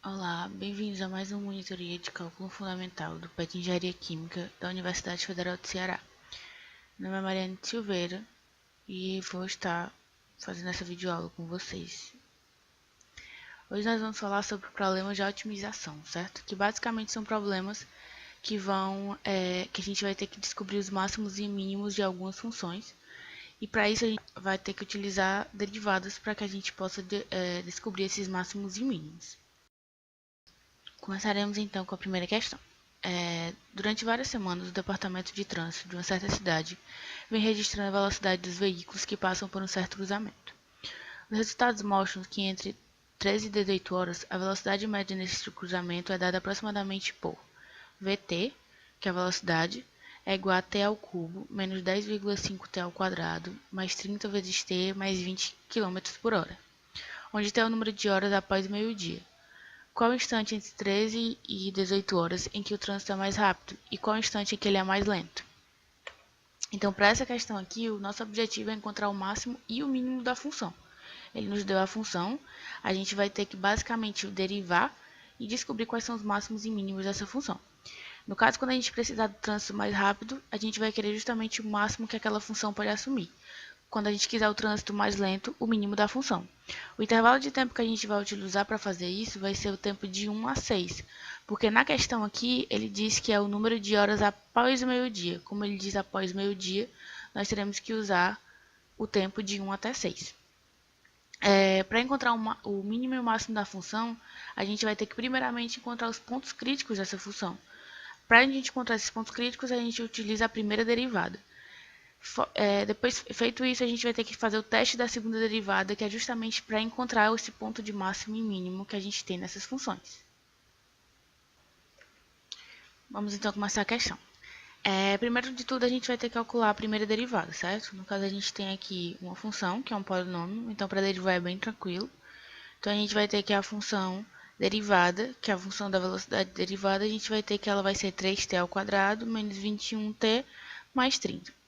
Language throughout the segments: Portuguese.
Olá, bem-vindos a mais uma monitoria de cálculo fundamental do PET Engenharia Química da Universidade Federal do Ceará. Meu nome é Mariane Silveira e vou estar fazendo essa videoaula com vocês. Hoje nós vamos falar sobre problemas de otimização, certo? Que basicamente são problemas que que a gente vai ter que descobrir os máximos e mínimos de algumas funções. E para isso a gente vai ter que utilizar derivadas para que a gente possa descobrir esses máximos e mínimos. Começaremos então com a primeira questão. Durante várias semanas, o Departamento de Trânsito de uma certa cidade vem registrando a velocidade dos veículos que passam por um certo cruzamento. Os resultados mostram que entre 13 e 18 horas, a velocidade média nesse cruzamento é dada aproximadamente por Vt, que é a velocidade, é igual a t ao cubo menos 10,5t ao quadrado mais 30 vezes t mais 20 km por hora, onde t é o número de horas após o meio-dia. Qual o instante entre 13 e 18 horas em que o trânsito é mais rápido e qual o instante em que ele é mais lento? Então, para essa questão aqui, o nosso objetivo é encontrar o máximo e o mínimo da função. Ele nos deu a função, a gente vai ter que basicamente derivar e descobrir quais são os máximos e mínimos dessa função. No caso, quando a gente precisar do trânsito mais rápido, a gente vai querer justamente o máximo que aquela função pode assumir. Quando a gente quiser o trânsito mais lento, o mínimo da função. O intervalo de tempo que a gente vai utilizar para fazer isso vai ser o tempo de 1 a 6, porque na questão aqui ele diz que é o número de horas após o meio-dia. Como ele diz após o meio-dia, nós teremos que usar o tempo de 1 até 6. Para encontrar o mínimo e o máximo da função, a gente vai ter que primeiramente encontrar os pontos críticos dessa função. Para a gente encontrar esses pontos críticos, a gente utiliza a primeira derivada. Depois feito isso, a gente vai ter que fazer o teste da segunda derivada, que é justamente para encontrar esse ponto de máximo e mínimo que a gente tem nessas funções. Vamos então começar a questão. Primeiro de tudo, a gente vai ter que calcular a primeira derivada, certo? No caso, a gente tem aqui uma função, que é um polinômio, então para derivar é bem tranquilo. Então, a gente vai ter que a função derivada, que é a função da velocidade derivada, a gente vai ter que ela vai ser 3t ao quadrado menos 21t mais 30.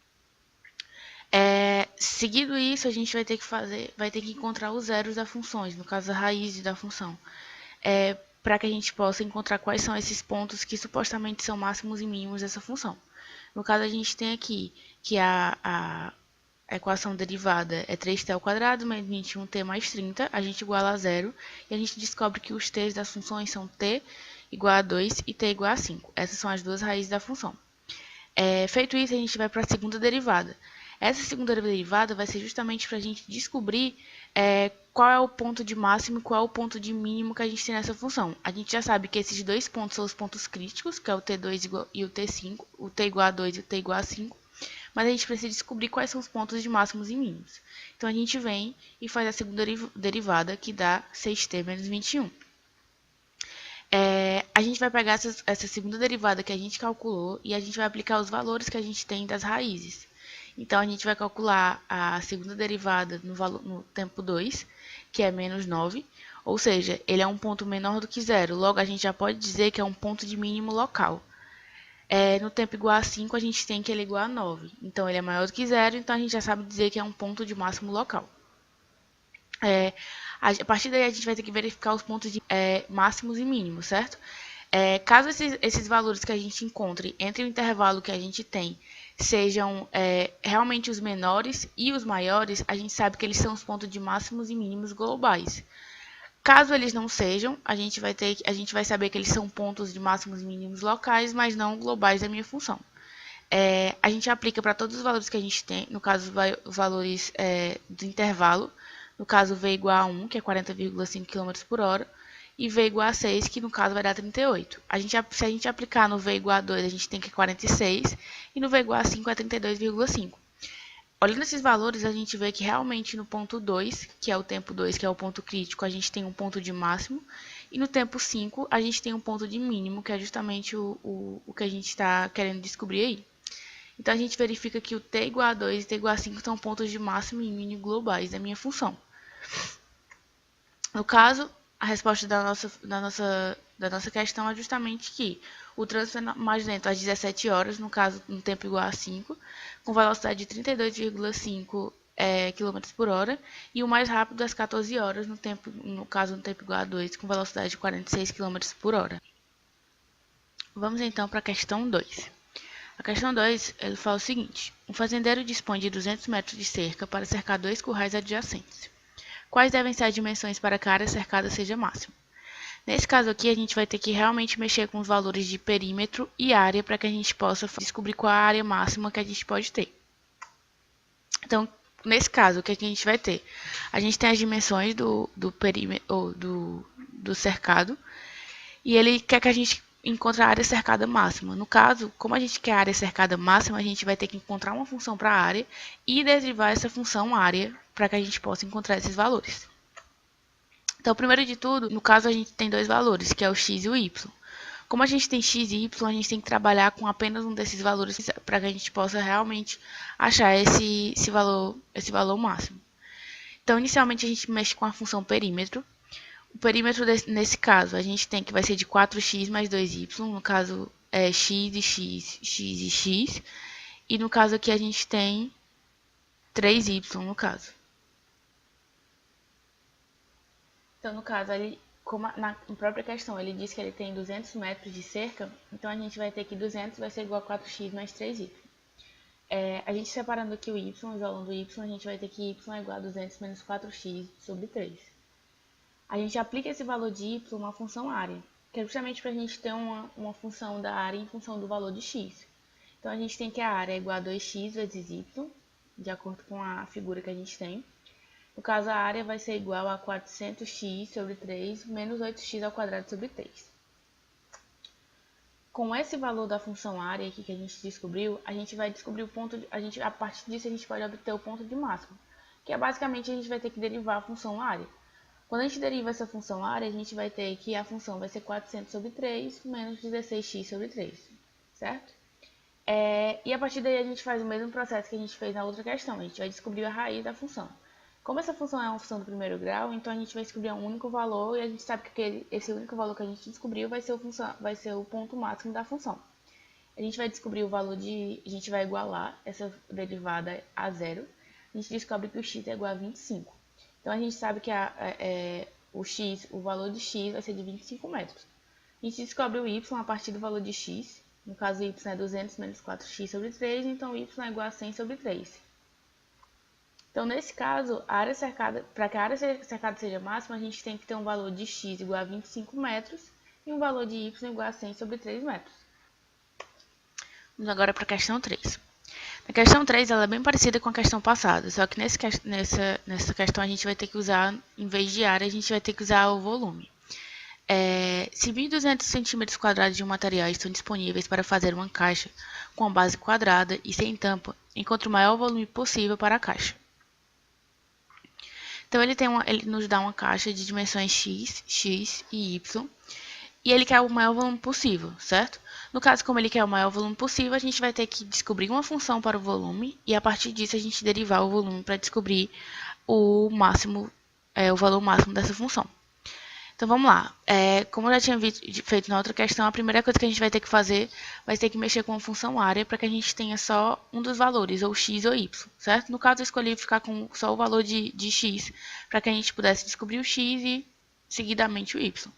Seguido isso, a gente vai ter que encontrar os zeros das funções, no caso a raiz da função, para que a gente possa encontrar quais são esses pontos que supostamente são máximos e mínimos dessa função. No caso, a gente tem aqui que a equação derivada é 3t ao quadrado menos 21t mais 30, a gente iguala a zero, e a gente descobre que os t's das funções são t igual a 2 e t igual a 5. Essas são as duas raízes da função. Feito isso, a gente vai para a segunda derivada. Essa segunda derivada vai ser justamente para a gente descobrir qual é o ponto de máximo e qual é o ponto de mínimo que a gente tem nessa função. A gente já sabe que esses dois pontos são os pontos críticos, que é o t2 e o t5, o t igual a 2 e o t igual a 5, mas a gente precisa descobrir quais são os pontos de máximos e mínimos. Então, a gente vem e faz a segunda derivada, que dá 6t menos 21. A gente vai pegar essa segunda derivada que a gente calculou e a gente vai aplicar os valores que a gente tem das raízes. Então, a gente vai calcular a segunda derivada no tempo 2, que é menos 9, ou seja, ele é um ponto menor do que zero. Logo, a gente já pode dizer que é um ponto de mínimo local. No tempo igual a 5, a gente tem que ele é igual a 9. Então, ele é maior do que zero, então a gente já sabe dizer que é um ponto de máximo local. A partir daí, a gente vai ter que verificar os pontos de máximos e mínimos, certo? Caso esses valores que a gente encontre entre o intervalo que a gente tem sejam realmente os menores e os maiores, a gente sabe que eles são os pontos de máximos e mínimos globais. Caso eles não sejam, a gente vai saber que eles são pontos de máximos e mínimos locais, mas não globais da minha função. A gente aplica para todos os valores que a gente tem, no caso, os valores do intervalo, no caso, V igual a 1, que é 40,5 km por hora, e V igual a 6, que no caso vai dar 38. Se a gente aplicar no V igual a 2, a gente tem que 46, e no V igual a 5 é 32,5. Olhando esses valores, a gente vê que realmente no ponto 2, que é o tempo 2, que é o ponto crítico, a gente tem um ponto de máximo, e no tempo 5, a gente tem um ponto de mínimo, que é justamente o que a gente está querendo descobrir aí. Então, a gente verifica que o t igual a 2 e t igual a 5 são pontos de máximo e mínimo globais da minha função. No caso, a resposta da nossa questão é justamente que o trânsito é mais lento às 17 horas, no caso, no tempo igual a 5, com velocidade de 32,5 km por hora e o mais rápido às 14 horas, no caso no tempo igual a 2, com velocidade de 46 km por hora. Vamos então para a questão 2. A questão 2, ele fala o seguinte: um fazendeiro dispõe de 200 metros de cerca para cercar 2 currais adjacentes. Quais devem ser as dimensões para que a área cercada seja máxima? Nesse caso aqui, a gente vai ter que realmente mexer com os valores de perímetro e área para que a gente possa descobrir qual a área máxima que a gente pode ter. Então, nesse caso, o que a gente vai ter? A gente tem as dimensões do perímetro ou do cercado e ele quer que a gente encontre a área cercada máxima. No caso, como a gente quer a área cercada máxima, a gente vai ter que encontrar uma função para a área e derivar essa função área para que a gente possa encontrar esses valores. Então, primeiro de tudo, no caso a gente tem dois valores, que é o x e o y. Como a gente tem x e y, a gente tem que trabalhar com apenas um desses valores para que a gente possa realmente achar esse valor máximo. Então, inicialmente a gente mexe com a função perímetro. O perímetro, nesse caso, a gente tem que vai ser de 4x mais 2y, no caso é x e x, x e x. E no caso aqui a gente tem 3y, no caso. Então, no caso, como na própria questão, ele diz que ele tem 200 metros de cerca, então a gente vai ter que 200 vai ser igual a 4x mais 3y. A gente separando aqui o y, isolando o y, a gente vai ter que y é igual a 200 menos 4x sobre 3. A gente aplica esse valor de y a uma função área, que é justamente para a gente ter uma função da área em função do valor de x. Então, a gente tem que a área é igual a 2x vezes y, de acordo com a figura que a gente tem. No caso, a área vai ser igual a 400x sobre 3 menos 8x ao quadrado sobre 3. Com esse valor da função área aqui que a gente descobriu, a gente vai descobrir o ponto a partir disso a gente pode obter o ponto de máximo, que é basicamente a gente vai ter que derivar a função área. Quando a gente deriva essa função área, a gente vai ter que a função vai ser 400 sobre 3 menos 16x sobre 3, certo? E a partir daí a gente faz o mesmo processo que a gente fez na outra questão, a gente vai descobrir a raiz da função. Como essa função é uma função do primeiro grau, então a gente vai descobrir um único valor e a gente sabe que esse único valor que a gente descobriu vai ser o ponto máximo da função. A gente vai descobrir o valor a gente vai igualar essa derivada a zero. A gente descobre que o x é igual a 25. Então a gente sabe que o valor de x vai ser de 25 metros. A gente descobre o y a partir do valor de x. No caso, o y é 200 menos 4x sobre 3, então o y é igual a 100 sobre 3. Então, nesse caso, para que a área cercada seja máxima, a gente tem que ter um valor de x igual a 25 metros e um valor de y igual a 100 sobre 3 metros. Vamos agora para a questão 3. Na questão 3, ela é bem parecida com a questão passada, só que nessa questão a gente vai ter que usar, em vez de área, a gente vai ter que usar o volume. Se 1.200 cm² de um material estão disponíveis para fazer uma caixa com a base quadrada e sem tampa, encontre o maior volume possível para a caixa. Então, ele nos dá uma caixa de dimensões x, x e y, e ele quer o maior volume possível, certo? No caso, como ele quer o maior volume possível, a gente vai ter que descobrir uma função para o volume, e a partir disso a gente derivar o volume para descobrir o valor máximo dessa função. Então, vamos lá. Como eu já tinha feito na outra questão, a primeira coisa que a gente vai ter que fazer vai ter que mexer com a função área para que a gente tenha só um dos valores, ou x ou y, certo? No caso, eu escolhi ficar com só o valor de x, para que a gente pudesse descobrir o x e, seguidamente, o y.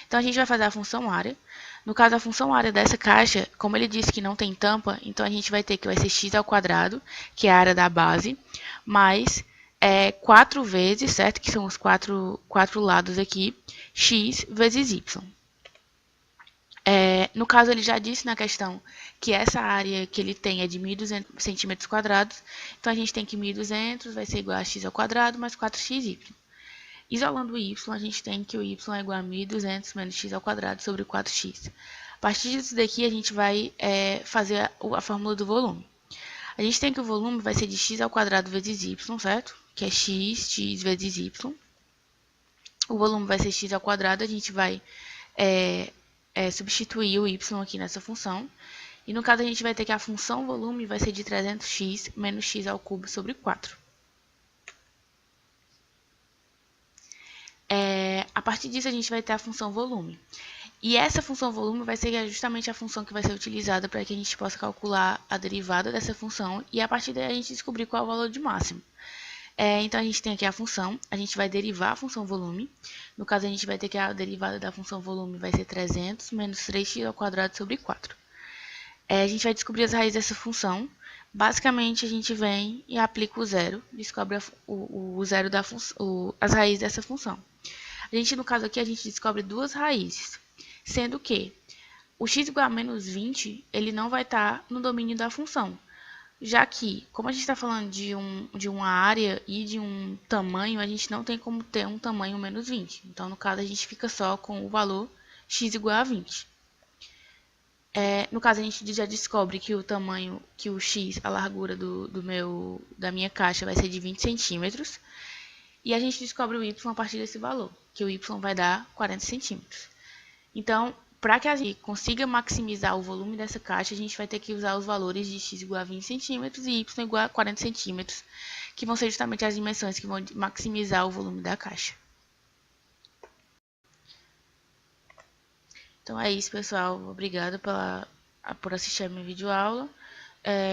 Então, a gente vai fazer a função área. No caso, a função área dessa caixa, como ele disse que não tem tampa, então a gente vai ter que vai ser x ao quadrado, que é a área da base, mais 4 vezes, certo? Que são os quatro lados aqui, x vezes y. No caso, ele já disse na questão que essa área que ele tem é de 1.200 cm², então a gente tem que 1.200 vai ser igual a x ao quadrado mais 4xy. Isolando o y, a gente tem que o y é igual a 1.200 menos x ao quadrado sobre 4x. A partir disso daqui, a gente vai fazer a fórmula do volume. A gente tem que o volume vai ser de x ao quadrado vezes y, certo? Que é x vezes y. O volume vai ser x ao quadrado, a gente vai substituir o y aqui nessa função. E no caso, a gente vai ter que a função volume vai ser de 300x menos x ao cubo sobre 4. A partir disso, a gente vai ter a função volume. E essa função volume vai ser justamente a função que vai ser utilizada para que a gente possa calcular a derivada dessa função e a partir daí a gente descobrir qual é o valor de máximo. Então, a gente tem aqui a função, a gente vai derivar a função volume. No caso, a gente vai ter que a derivada da função volume vai ser 300 menos 3x² sobre 4. A gente vai descobrir as raízes dessa função. Basicamente, a gente vem e aplica o zero, descobre o zero da as raízes dessa função. No caso aqui, a gente descobre duas raízes, sendo que o x igual a menos 20, ele não vai estar no domínio da função. Já que, como a gente está falando de uma área e de um tamanho, a gente não tem como ter um tamanho menos 20. Então, no caso, a gente fica só com o valor x igual a 20. No caso, a gente já descobre que o tamanho, que o x, a largura da minha caixa vai ser de 20 centímetros. E a gente descobre o y a partir desse valor, que o y vai dar 40 centímetros. Então, para que a gente consiga maximizar o volume dessa caixa, a gente vai ter que usar os valores de x igual a 20 centímetros e y igual a 40 centímetros, que vão ser justamente as dimensões que vão maximizar o volume da caixa. Então é isso, pessoal. Obrigada por assistir a minha videoaula.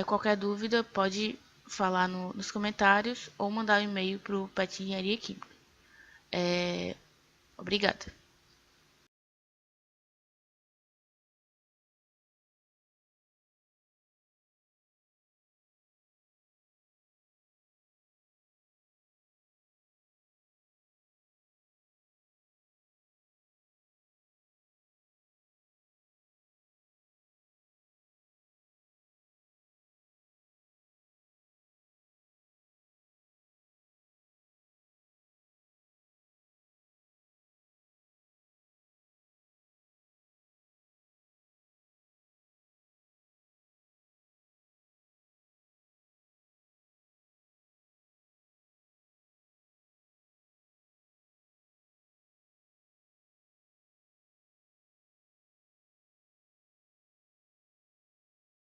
Qualquer dúvida, pode falar nos comentários ou mandar um e-mail para o PET Engenharia Química. Obrigada.